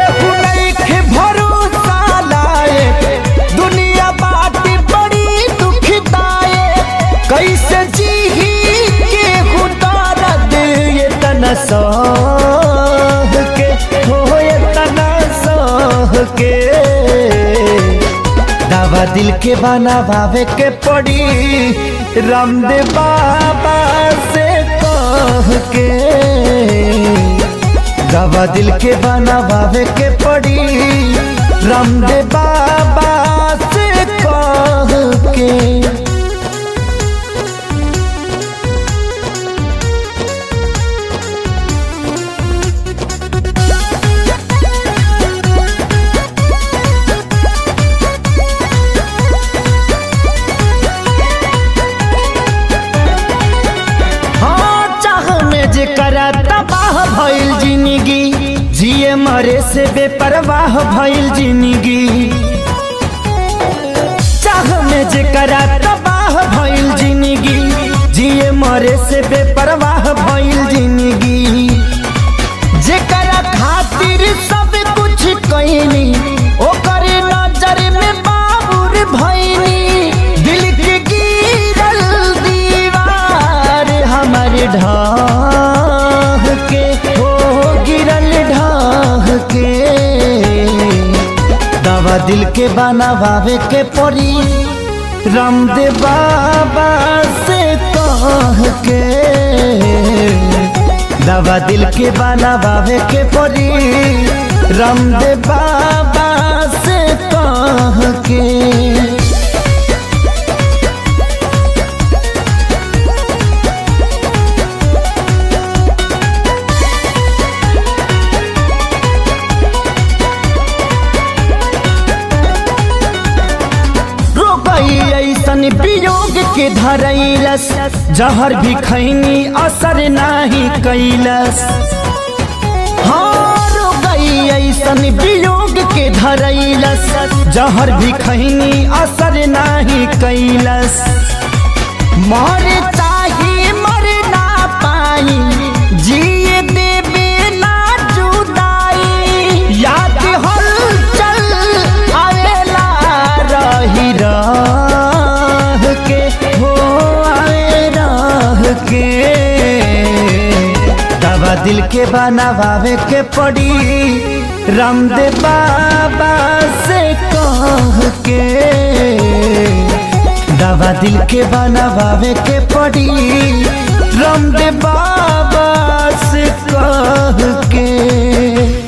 केहू नइखे भरोसा लाए दुनिया बाटी बड़ी दुखदाए कैसे जीही केहू दर्द ये तना सह के हो ये तना सह के दवा दिल के बनावे के पड़ी रामदेव बाबा से कह के दवा दिल के बनावे के पड़ी रामदेव बाबा से कह के। करा तबाह भइल जिंदगी जिए मरे से बेपरवाह भइल जिंदगी चाह में जे करा तबाह भइल जिंदगी जिए मरे से बेपरवाह भइल जिंदगी जे करा खातिर सब कुछ कइनी ओकर नजर में बाबूर भइनी दिल के गिरल दीवार हमारे ढाह के हो गिरल ढाह के दवा दिल के बनावे के पड़ी रामदेव बाबा से कह के दवा दिल के बनावे के पड़ी रामदेव बाबा से कह के। ऐसन वियोग के धरैलस जहर भी खैनी असर नाही कैलस हाँ रो गई ऐसन वियोग के धरैलस जहर भी खैनी असर नाही कैलस मर चाहे मर ना पाई जिए देवे ना जुदाई याद हलचल आवेला रही दवा दिल के बनावे के पड़ी रामदेव बाबा से कह के दवा दिल के बनावे के पड़ी रामदेव बाबा से कह के।